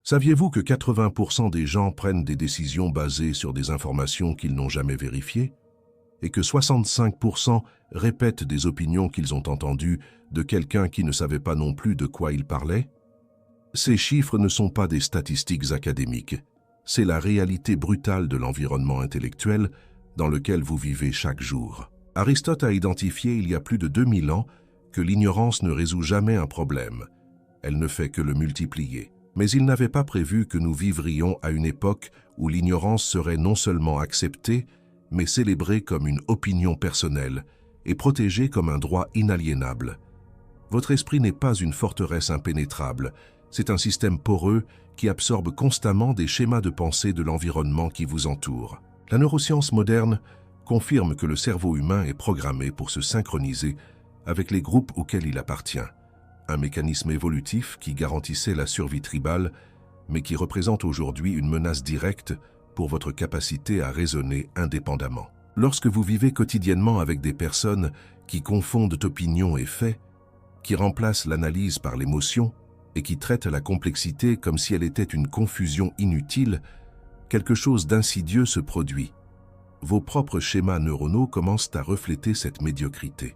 Saviez-vous que 80% des gens prennent des décisions basées sur des informations qu'ils n'ont jamais vérifiées et que 65% répètent des opinions qu'ils ont entendues de quelqu'un qui ne savait pas non plus de quoi il parlait? Ces chiffres ne sont pas des statistiques académiques, c'est la réalité brutale de l'environnement intellectuel dans lequel vous vivez chaque jour. Aristote a identifié il y a plus de 2000 ans que l'ignorance ne résout jamais un problème, elle ne fait que le multiplier. Mais il n'avait pas prévu que nous vivrions à une époque où l'ignorance serait non seulement acceptée, mais célébrée comme une opinion personnelle et protégée comme un droit inaliénable. Votre esprit n'est pas une forteresse impénétrable, c'est un système poreux qui absorbe constamment des schémas de pensée de l'environnement qui vous entoure. La neuroscience moderne confirme que le cerveau humain est programmé pour se synchroniser avec les groupes auxquels il appartient. Un mécanisme évolutif qui garantissait la survie tribale, mais qui représente aujourd'hui une menace directe pour votre capacité à raisonner indépendamment. Lorsque vous vivez quotidiennement avec des personnes qui confondent opinion et faits, qui remplacent l'analyse par l'émotion et qui traitent la complexité comme si elle était une confusion inutile, quelque chose d'insidieux se produit. Vos propres schémas neuronaux commencent à refléter cette médiocrité.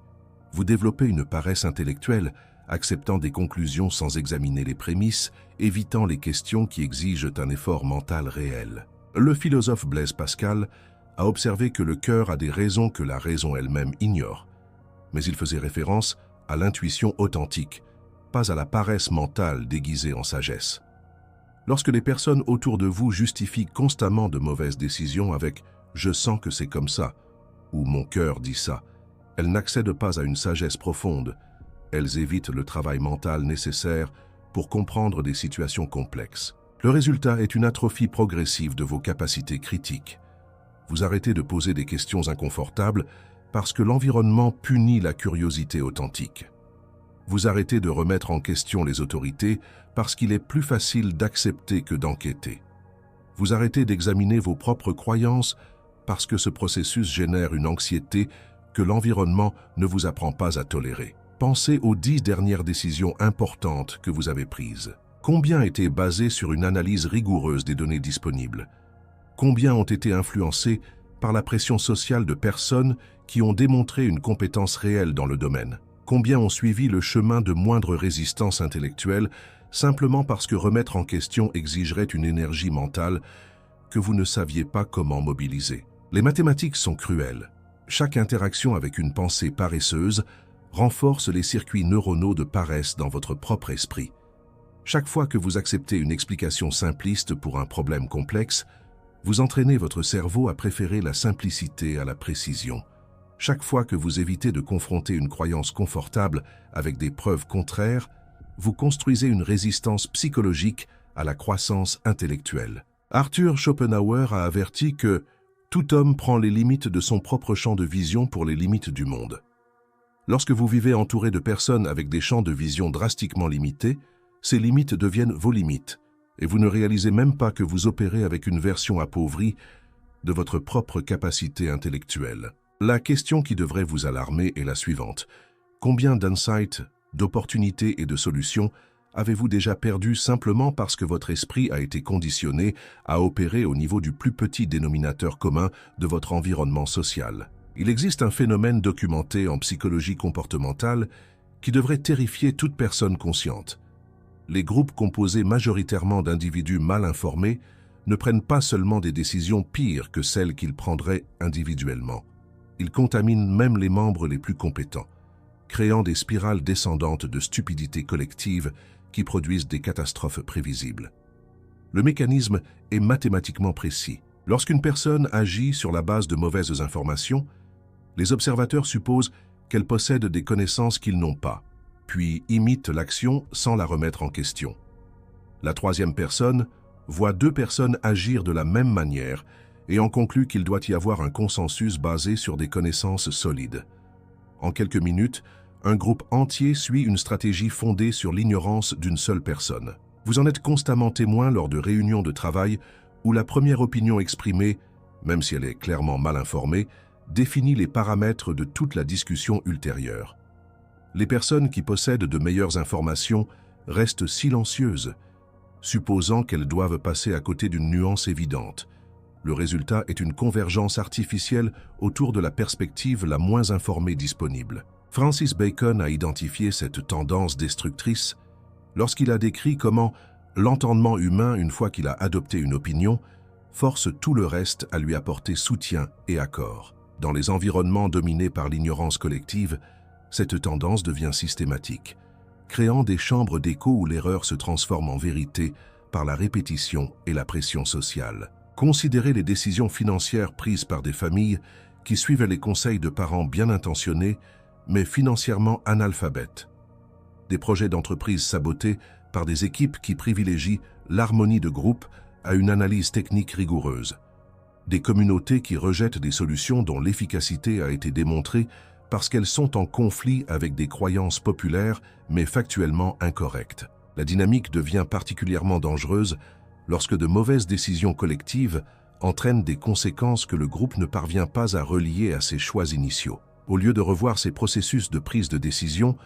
Vous développez une paresse intellectuelle, acceptant des conclusions sans examiner les prémices, évitant les questions qui exigent un effort mental réel. Le philosophe Blaise Pascal a observé que le cœur a des raisons que la raison elle-même ignore, mais il faisait référence à l'intuition authentique, pas à la paresse mentale déguisée en sagesse. Lorsque les personnes autour de vous justifient constamment de mauvaises décisions avec « je sens que c'est comme ça » ou « mon cœur dit ça », elles n'accèdent pas à une sagesse profonde. Elles évitent le travail mental nécessaire pour comprendre des situations complexes. Le résultat est une atrophie progressive de vos capacités critiques. Vous arrêtez de poser des questions inconfortables parce que l'environnement punit la curiosité authentique. Vous arrêtez de remettre en question les autorités parce qu'il est plus facile d'accepter que d'enquêter. Vous arrêtez d'examiner vos propres croyances parce que ce processus génère une anxiété que l'environnement ne vous apprend pas à tolérer. Pensez aux 10 dernières décisions importantes que vous avez prises. Combien étaient basées sur une analyse rigoureuse des données disponibles? Combien ont été influencées par la pression sociale de personnes qui ont démontré une compétence réelle dans le domaine? Combien ont suivi le chemin de moindre résistance intellectuelle simplement parce que remettre en question exigerait une énergie mentale que vous ne saviez pas comment mobiliser? Les mathématiques sont cruelles. Chaque interaction avec une pensée paresseuse renforce les circuits neuronaux de paresse dans votre propre esprit. Chaque fois que vous acceptez une explication simpliste pour un problème complexe, vous entraînez votre cerveau à préférer la simplicité à la précision. Chaque fois que vous évitez de confronter une croyance confortable avec des preuves contraires, vous construisez une résistance psychologique à la croissance intellectuelle. Arthur Schopenhauer a averti que tout homme prend les limites de son propre champ de vision pour les limites du monde. Lorsque vous vivez entouré de personnes avec des champs de vision drastiquement limités, ces limites deviennent vos limites, et vous ne réalisez même pas que vous opérez avec une version appauvrie de votre propre capacité intellectuelle. La question qui devrait vous alarmer est la suivante. Combien d'insights, d'opportunités et de solutions avez-vous déjà perdu simplement parce que votre esprit a été conditionné à opérer au niveau du plus petit dénominateur commun de votre environnement social? Il existe un phénomène documenté en psychologie comportementale qui devrait terrifier toute personne consciente. Les groupes composés majoritairement d'individus mal informés ne prennent pas seulement des décisions pires que celles qu'ils prendraient individuellement. Ils contaminent même les membres les plus compétents, créant des spirales descendantes de stupidité collective qui produisent des catastrophes prévisibles. Le mécanisme est mathématiquement précis. Lorsqu'une personne agit sur la base de mauvaises informations, les observateurs supposent qu'elle possède des connaissances qu'ils n'ont pas, puis imitent l'action sans la remettre en question. La troisième personne voit deux personnes agir de la même manière et en conclut qu'il doit y avoir un consensus basé sur des connaissances solides. En quelques minutes, un groupe entier suit une stratégie fondée sur l'ignorance d'une seule personne. Vous en êtes constamment témoin lors de réunions de travail où la première opinion exprimée, même si elle est clairement mal informée, définit les paramètres de toute la discussion ultérieure. Les personnes qui possèdent de meilleures informations restent silencieuses, supposant qu'elles doivent passer à côté d'une nuance évidente. Le résultat est une convergence artificielle autour de la perspective la moins informée disponible. Francis Bacon a identifié cette tendance destructrice lorsqu'il a décrit comment l'entendement humain, une fois qu'il a adopté une opinion, force tout le reste à lui apporter soutien et accord. Dans les environnements dominés par l'ignorance collective, cette tendance devient systématique, créant des chambres d'écho où l'erreur se transforme en vérité par la répétition et la pression sociale. Considérez les décisions financières prises par des familles qui suivent les conseils de parents bien intentionnés, mais financièrement analphabètes. Des projets d'entreprise sabotés par des équipes qui privilégient l'harmonie de groupe à une analyse technique rigoureuse. Des communautés qui rejettent des solutions dont l'efficacité a été démontrée parce qu'elles sont en conflit avec des croyances populaires mais factuellement incorrectes. La dynamique devient particulièrement dangereuse lorsque de mauvaises décisions collectives entraînent des conséquences que le groupe ne parvient pas à relier à ses choix initiaux. Au lieu de revoir ses processus de prise de décision,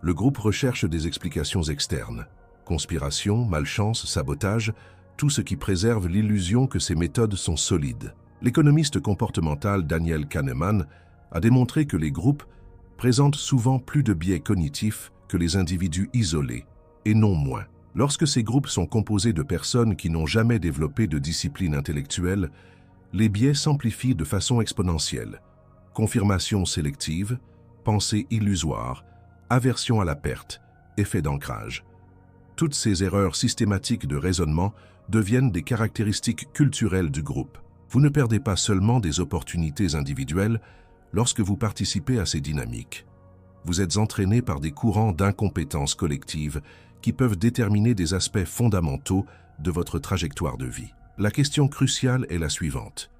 le groupe recherche des explications externes. Conspiration, malchance, sabotage, tout ce qui préserve l'illusion que ces méthodes sont solides. L'économiste comportemental Daniel Kahneman a démontré que les groupes présentent souvent plus de biais cognitifs que les individus isolés, et non moins. Lorsque ces groupes sont composés de personnes qui n'ont jamais développé de discipline intellectuelle, les biais s'amplifient de façon exponentielle. Confirmation sélective, pensée illusoire, aversion à la perte, effet d'ancrage. Toutes ces erreurs systématiques de raisonnement deviennent des caractéristiques culturelles du groupe. Vous ne perdez pas seulement des opportunités individuelles lorsque vous participez à ces dynamiques. Vous êtes entraîné par des courants d'incompétence collective qui peuvent déterminer des aspects fondamentaux de votre trajectoire de vie. La question cruciale est la suivante.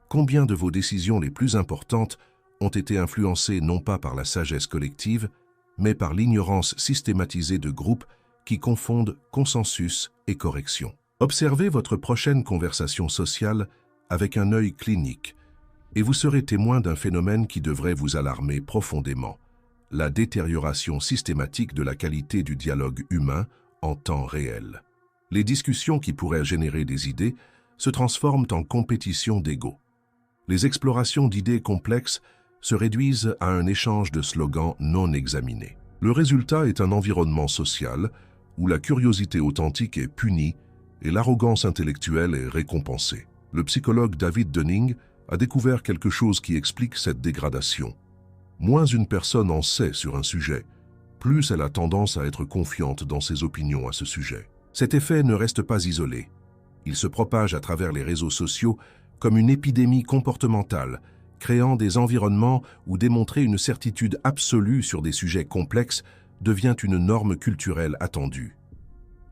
Combien de vos décisions les plus importantes ont été influencées non pas par la sagesse collective, mais par l'ignorance systématisée de groupes qui confondent consensus et correction? Observez votre prochaine conversation sociale avec un œil clinique et vous serez témoin d'un phénomène qui devrait vous alarmer profondément: la détérioration systématique de la qualité du dialogue humain en temps réel. Les discussions qui pourraient générer des idées se transforment en compétition d'ego. Les explorations d'idées complexes se réduisent à un échange de slogans non examinés. Le résultat est un environnement social où la curiosité authentique est punie et l'arrogance intellectuelle est récompensée. Le psychologue David Dunning a découvert quelque chose qui explique cette dégradation. Moins une personne en sait sur un sujet, plus elle a tendance à être confiante dans ses opinions à ce sujet. Cet effet ne reste pas isolé. Il se propage à travers les réseaux sociaux comme une épidémie comportementale, créant des environnements où démontrer une certitude absolue sur des sujets complexes devient une norme culturelle attendue.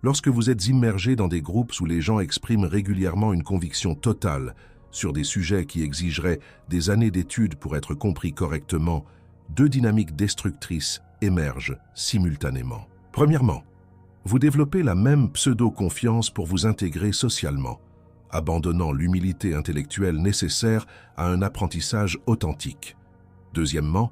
Lorsque vous êtes immergé dans des groupes où les gens expriment régulièrement une conviction totale sur des sujets qui exigeraient des années d'études pour être compris correctement, deux dynamiques destructrices émergent simultanément. Premièrement, vous développez la même pseudo-confiance pour vous intégrer socialement, abandonnant l'humilité intellectuelle nécessaire à un apprentissage authentique. Deuxièmement,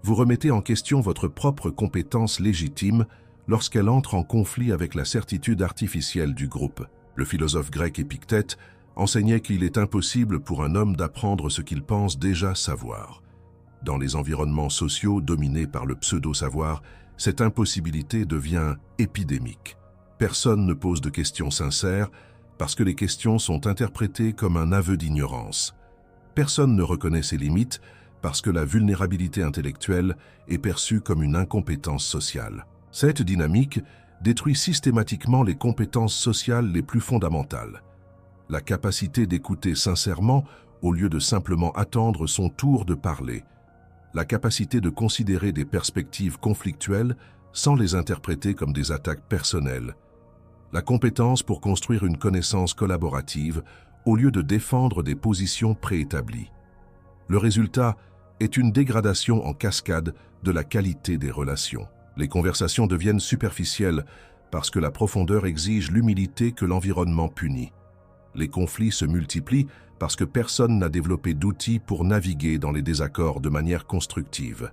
vous remettez en question votre propre compétence légitime lorsqu'elle entre en conflit avec la certitude artificielle du groupe. Le philosophe grec Épictète enseignait qu'il est impossible pour un homme d'apprendre ce qu'il pense déjà savoir. Dans les environnements sociaux dominés par le pseudo-savoir, cette impossibilité devient épidémique. Personne ne pose de questions sincères parce que les questions sont interprétées comme un aveu d'ignorance. Personne ne reconnaît ses limites parce que la vulnérabilité intellectuelle est perçue comme une incompétence sociale. Cette dynamique détruit systématiquement les compétences sociales les plus fondamentales. La capacité d'écouter sincèrement au lieu de simplement attendre son tour de parler. La capacité de considérer des perspectives conflictuelles sans les interpréter comme des attaques personnelles. La compétence pour construire une connaissance collaborative au lieu de défendre des positions préétablies. Le résultat est une dégradation en cascade de la qualité des relations. Les conversations deviennent superficielles parce que la profondeur exige l'humilité que l'environnement punit. Les conflits se multiplient parce que personne n'a développé d'outils pour naviguer dans les désaccords de manière constructive.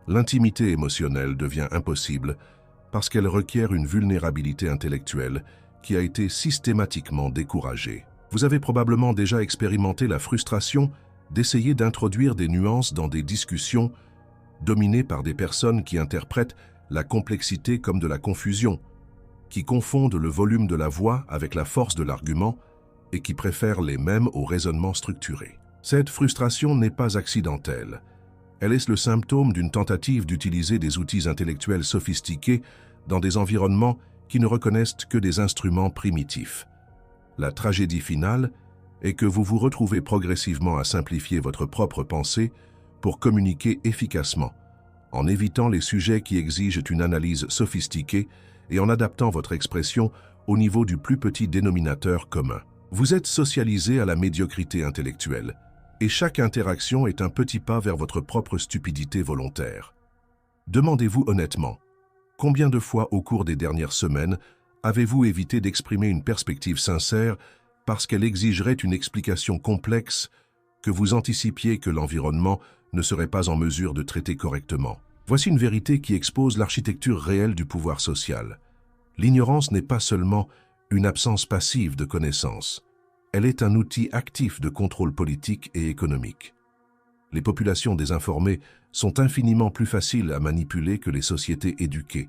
L'intimité émotionnelle devient impossible parce qu'elle requiert une vulnérabilité intellectuelle qui a été systématiquement découragé. Vous avez probablement déjà expérimenté la frustration d'essayer d'introduire des nuances dans des discussions dominées par des personnes qui interprètent la complexité comme de la confusion, qui confondent le volume de la voix avec la force de l'argument et qui préfèrent les mêmes au raisonnement structuré. Cette frustration n'est pas accidentelle. Elle est le symptôme d'une tentative d'utiliser des outils intellectuels sophistiqués dans des environnements qui ne reconnaissent que des instruments primitifs. La tragédie finale est que vous vous retrouvez progressivement à simplifier votre propre pensée pour communiquer efficacement, en évitant les sujets qui exigent une analyse sophistiquée et en adaptant votre expression au niveau du plus petit dénominateur commun. Vous êtes socialisé à la médiocrité intellectuelle, et chaque interaction est un petit pas vers votre propre stupidité volontaire. Demandez-vous honnêtement, combien de fois au cours des dernières semaines avez-vous évité d'exprimer une perspective sincère parce qu'elle exigerait une explication complexe que vous anticipiez que l'environnement ne serait pas en mesure de traiter correctement? Voici une vérité qui expose l'architecture réelle du pouvoir social. L'ignorance n'est pas seulement une absence passive de connaissances. Elle est un outil actif de contrôle politique et économique. Les populations désinformées sont infiniment plus faciles à manipuler que les sociétés éduquées,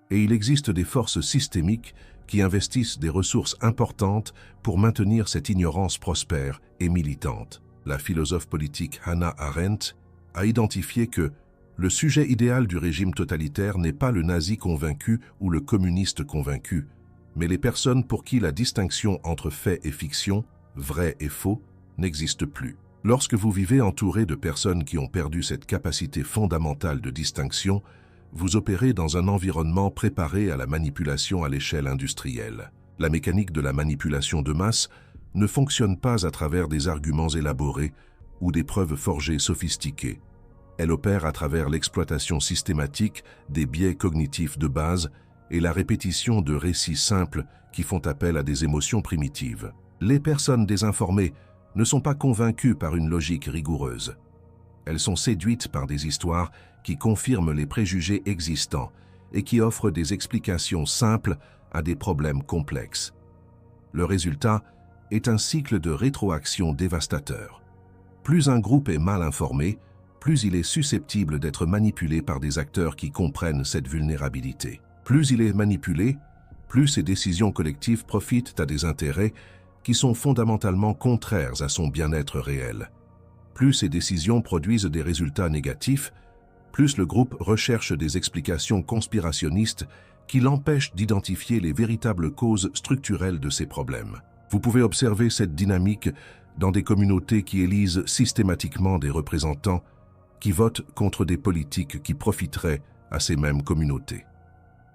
et il existe des forces systémiques qui investissent des ressources importantes pour maintenir cette ignorance prospère et militante. La philosophe politique Hannah Arendt a identifié que le sujet idéal du régime totalitaire n'est pas le nazi convaincu ou le communiste convaincu, mais les personnes pour qui la distinction entre fait et fiction, vrai et faux, n'existe plus. Lorsque vous vivez entouré de personnes qui ont perdu cette capacité fondamentale de distinction, vous opérez dans un environnement préparé à la manipulation à l'échelle industrielle. La mécanique de la manipulation de masse ne fonctionne pas à travers des arguments élaborés ou des preuves forgées sophistiquées. Elle opère à travers l'exploitation systématique des biais cognitifs de base et la répétition de récits simples qui font appel à des émotions primitives. Les personnes désinformées ne sont pas convaincues par une logique rigoureuse. Elles sont séduites par des histoires qui confirment les préjugés existants et qui offrent des explications simples à des problèmes complexes. Le résultat est un cycle de rétroaction dévastateur. Plus un groupe est mal informé, plus il est susceptible d'être manipulé par des acteurs qui comprennent cette vulnérabilité. Plus il est manipulé, plus ses décisions collectives profitent à des intérêts qui sont fondamentalement contraires à son bien-être réel. Plus ces décisions produisent des résultats négatifs, plus le groupe recherche des explications conspirationnistes qui l'empêchent d'identifier les véritables causes structurelles de ces problèmes. Vous pouvez observer cette dynamique dans des communautés qui élisent systématiquement des représentants qui votent contre des politiques qui profiteraient à ces mêmes communautés.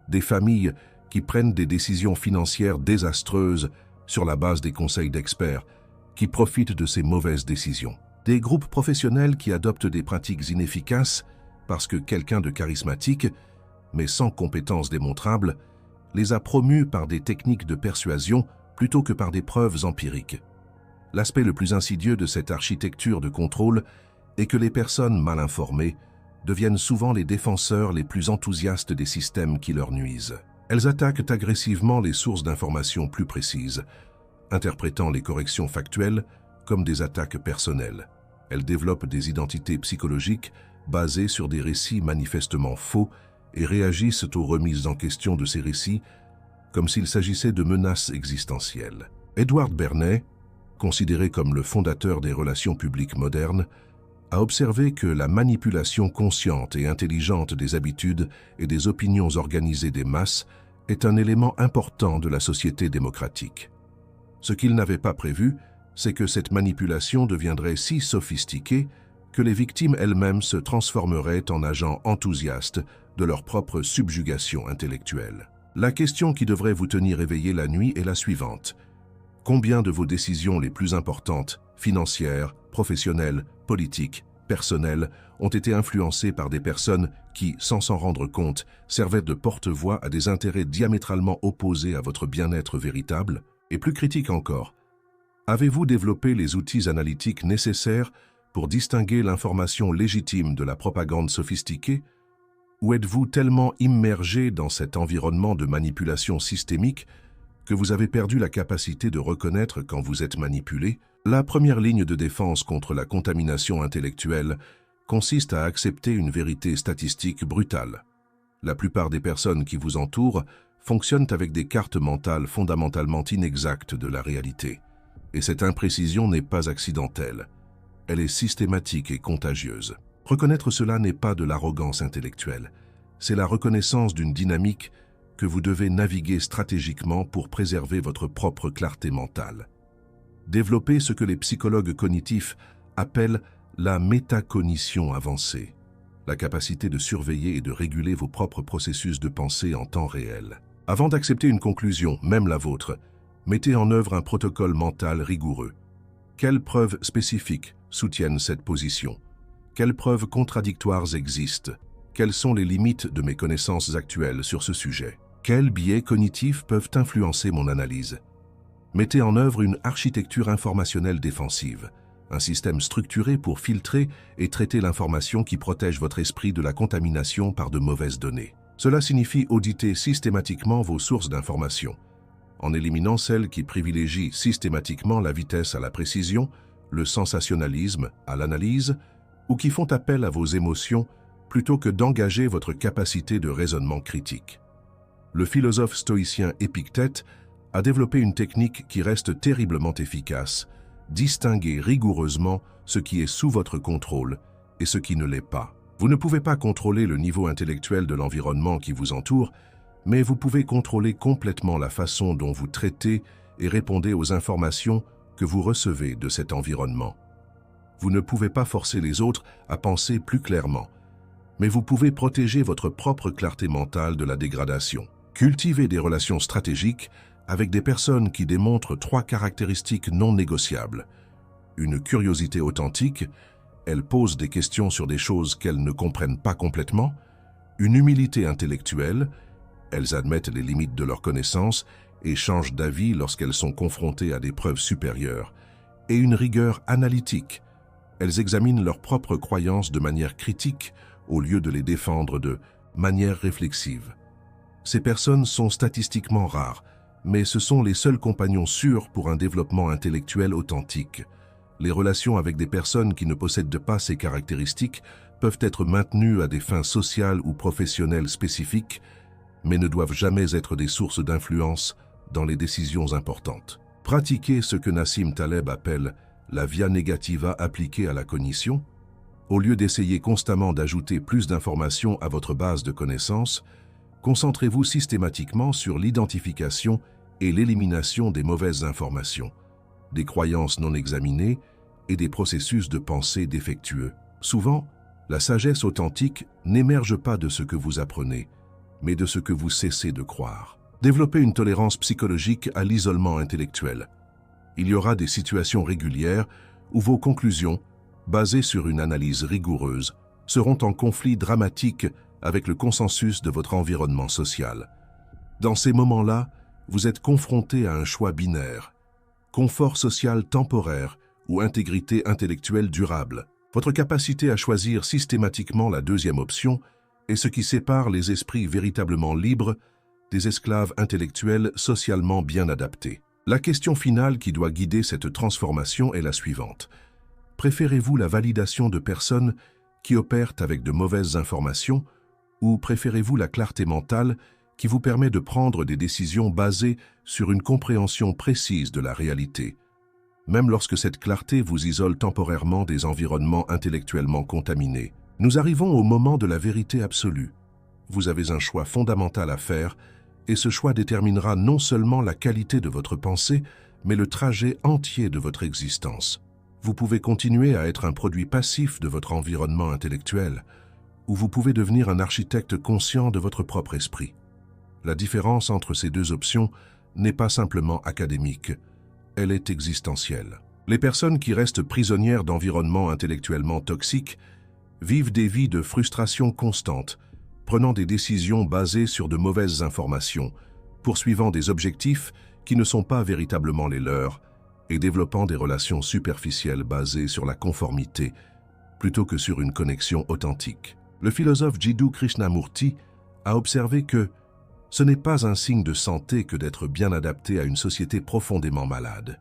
Des familles qui prennent des décisions financières désastreuses sur la base des conseils d'experts, qui profitent de ces mauvaises décisions. Des groupes professionnels qui adoptent des pratiques inefficaces parce que quelqu'un de charismatique, mais sans compétences démontrables, les a promus par des techniques de persuasion plutôt que par des preuves empiriques. L'aspect le plus insidieux de cette architecture de contrôle est que les personnes mal informées deviennent souvent les défenseurs les plus enthousiastes des systèmes qui leur nuisent. Elles attaquent agressivement les sources d'informations plus précises, interprétant les corrections factuelles comme des attaques personnelles. Elles développent des identités psychologiques basées sur des récits manifestement faux et réagissent aux remises en question de ces récits comme s'il s'agissait de menaces existentielles. Edward Bernays, considéré comme le fondateur des relations publiques modernes, a observé que la manipulation consciente et intelligente des habitudes et des opinions organisées des masses est un élément important de la société démocratique. Ce qu'il n'avait pas prévu, c'est que cette manipulation deviendrait si sophistiquée que les victimes elles-mêmes se transformeraient en agents enthousiastes de leur propre subjugation intellectuelle. La question qui devrait vous tenir éveillé la nuit est la suivante. Combien de vos décisions les plus importantes, financières, professionnelles, politiques, personnelles, ont été influencées par des personnes qui, sans s'en rendre compte, servaient de porte-voix à des intérêts diamétralement opposés à votre bien-être véritable? Et plus critique encore, avez-vous développé les outils analytiques nécessaires pour distinguer l'information légitime de la propagande sophistiquée? Ou êtes-vous tellement immergé dans cet environnement de manipulation systémique que vous avez perdu la capacité de reconnaître quand vous êtes manipulé, la première ligne de défense contre la contamination intellectuelle consiste à accepter une vérité statistique brutale. La plupart des personnes qui vous entourent fonctionnent avec des cartes mentales fondamentalement inexactes de la réalité. Et cette imprécision n'est pas accidentelle. Elle est systématique et contagieuse. Reconnaître cela n'est pas de l'arrogance intellectuelle. C'est la reconnaissance d'une dynamique que vous devez naviguer stratégiquement pour préserver votre propre clarté mentale. Développez ce que les psychologues cognitifs appellent la métacognition avancée, la capacité de surveiller et de réguler vos propres processus de pensée en temps réel. Avant d'accepter une conclusion, même la vôtre, mettez en œuvre un protocole mental rigoureux. Quelles preuves spécifiques soutiennent cette position? Quelles preuves contradictoires existent? Quelles sont les limites de mes connaissances actuelles sur ce sujet? Quels biais cognitifs peuvent influencer mon analyse? Mettez en œuvre une architecture informationnelle défensive, un système structuré pour filtrer et traiter l'information qui protège votre esprit de la contamination par de mauvaises données. Cela signifie auditer systématiquement vos sources d'information, en éliminant celles qui privilégient systématiquement la vitesse à la précision, le sensationnalisme à l'analyse, ou qui font appel à vos émotions plutôt que d'engager votre capacité de raisonnement critique. Le philosophe stoïcien Épictète a développé une technique qui reste terriblement efficace: distinguer rigoureusement ce qui est sous votre contrôle et ce qui ne l'est pas. Vous ne pouvez pas contrôler le niveau intellectuel de l'environnement qui vous entoure, mais vous pouvez contrôler complètement la façon dont vous traitez et répondez aux informations que vous recevez de cet environnement. Vous ne pouvez pas forcer les autres à penser plus clairement, mais vous pouvez protéger votre propre clarté mentale de la dégradation. Cultivez des relations stratégiques avec des personnes qui démontrent 3 caractéristiques non négociables. Une curiosité authentique, elles posent des questions sur des choses qu'elles ne comprennent pas complètement. Une humilité intellectuelle, elles admettent les limites de leurs connaissances et changent d'avis lorsqu'elles sont confrontées à des preuves supérieures. Et une rigueur analytique, elles examinent leurs propres croyances de manière critique au lieu de les défendre de manière réflexive. Ces personnes sont statistiquement rares, mais ce sont les seuls compagnons sûrs pour un développement intellectuel authentique. Les relations avec des personnes qui ne possèdent pas ces caractéristiques peuvent être maintenues à des fins sociales ou professionnelles spécifiques, mais ne doivent jamais être des sources d'influence dans les décisions importantes. Pratiquez ce que Nassim Taleb appelle la via negativa appliquée à la cognition. Au lieu d'essayer constamment d'ajouter plus d'informations à votre base de connaissances, concentrez-vous systématiquement sur l'identification et l'élimination des mauvaises informations, des croyances non examinées et des processus de pensée défectueux. Souvent, la sagesse authentique n'émerge pas de ce que vous apprenez, mais de ce que vous cessez de croire. Développez une tolérance psychologique à l'isolement intellectuel. Il y aura des situations régulières où vos conclusions, basées sur une analyse rigoureuse, seront en conflit dramatique avec le consensus de votre environnement social. Dans ces moments-là, vous êtes confronté à un choix binaire: confort social temporaire ou intégrité intellectuelle durable. Votre capacité à choisir systématiquement la deuxième option est ce qui sépare les esprits véritablement libres des esclaves intellectuels socialement bien adaptés. La question finale qui doit guider cette transformation est la suivante. Préférez-vous la validation de personnes qui opèrent avec de mauvaises informations, ou préférez-vous la clarté mentale qui vous permet de prendre des décisions basées sur une compréhension précise de la réalité, même lorsque cette clarté vous isole temporairement des environnements intellectuellement contaminés? Nous arrivons au moment de la vérité absolue. Vous avez un choix fondamental à faire, et ce choix déterminera non seulement la qualité de votre pensée, mais le trajet entier de votre existence. Vous pouvez continuer à être un produit passif de votre environnement intellectuel, ou vous pouvez devenir un architecte conscient de votre propre esprit. La différence entre ces deux options n'est pas simplement académique, elle est existentielle. Les personnes qui restent prisonnières d'environnements intellectuellement toxiques vivent des vies de frustration constante, prenant des décisions basées sur de mauvaises informations, poursuivant des objectifs qui ne sont pas véritablement les leurs et développant des relations superficielles basées sur la conformité plutôt que sur une connexion authentique. Le philosophe Jiddu Krishnamurti a observé que Ce n'est pas un signe de santé que d'être bien adapté à une société profondément malade.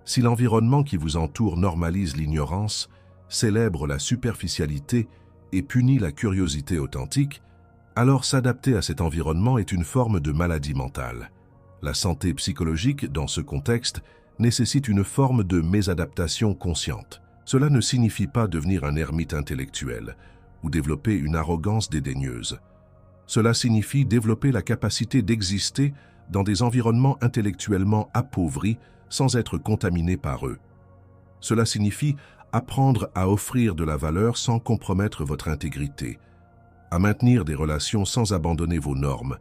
Si l'environnement qui vous entoure normalise l'ignorance, célèbre la superficialité et punit la curiosité authentique, alors s'adapter à cet environnement est une forme de maladie mentale. La santé psychologique, dans ce contexte, nécessite une forme de mésadaptation consciente. Cela ne signifie pas devenir un ermite intellectuel ou développer une arrogance dédaigneuse. Cela signifie développer la capacité d'exister dans des environnements intellectuellement appauvris sans être contaminé par eux. Cela signifie apprendre à offrir de la valeur sans compromettre votre intégrité, à maintenir des relations sans abandonner vos normes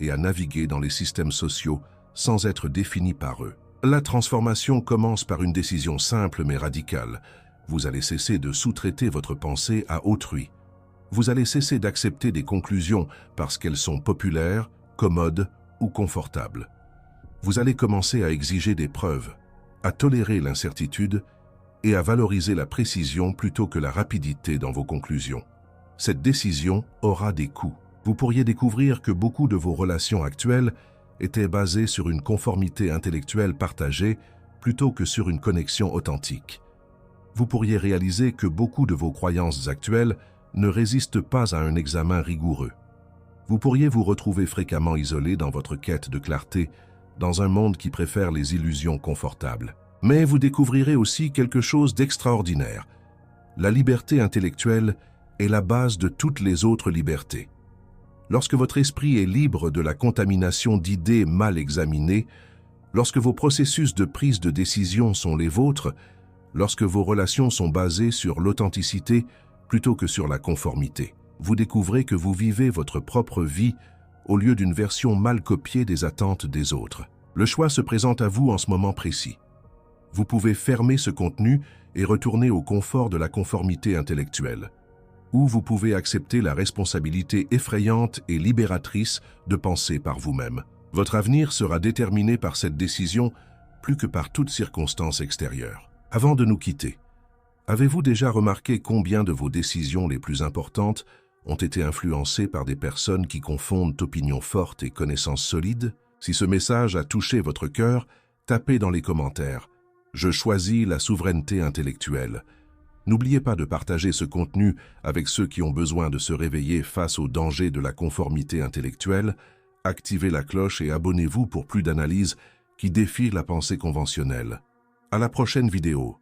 et à naviguer dans les systèmes sociaux sans être définis par eux. La transformation commence par une décision simple mais radicale. Vous allez cesser de sous-traiter votre pensée à autrui. Vous allez cesser d'accepter des conclusions parce qu'elles sont populaires, commodes ou confortables. Vous allez commencer à exiger des preuves, à tolérer l'incertitude et à valoriser la précision plutôt que la rapidité dans vos conclusions. Cette décision aura des coûts. Vous pourriez découvrir que beaucoup de vos relations actuelles étaient basées sur une conformité intellectuelle partagée plutôt que sur une connexion authentique. Vous pourriez réaliser que beaucoup de vos croyances actuelles ne résistent pas à un examen rigoureux. Vous pourriez vous retrouver fréquemment isolé dans votre quête de clarté, dans un monde qui préfère les illusions confortables. Mais vous découvrirez aussi quelque chose d'extraordinaire. La liberté intellectuelle est la base de toutes les autres libertés. Lorsque votre esprit est libre de la contamination d'idées mal examinées, lorsque vos processus de prise de décision sont les vôtres, lorsque vos relations sont basées sur l'authenticité plutôt que sur la conformité, vous découvrez que vous vivez votre propre vie au lieu d'une version mal copiée des attentes des autres. Le choix se présente à vous en ce moment précis. Vous pouvez fermer ce contenu et retourner au confort de la conformité intellectuelle, ou vous pouvez accepter la responsabilité effrayante et libératrice de penser par vous-même. Votre avenir sera déterminé par cette décision plus que par toute circonstance extérieure. Avant de nous quitter, avez-vous déjà remarqué combien de vos décisions les plus importantes ont été influencées par des personnes qui confondent opinions fortes et connaissances solides? Si ce message a touché votre cœur, tapez dans les commentaires « Je choisis la souveraineté intellectuelle ». N'oubliez pas de partager ce contenu avec ceux qui ont besoin de se réveiller face aux dangers de la conformité intellectuelle. Activez la cloche et abonnez-vous pour plus d'analyses qui défient la pensée conventionnelle. À la prochaine vidéo.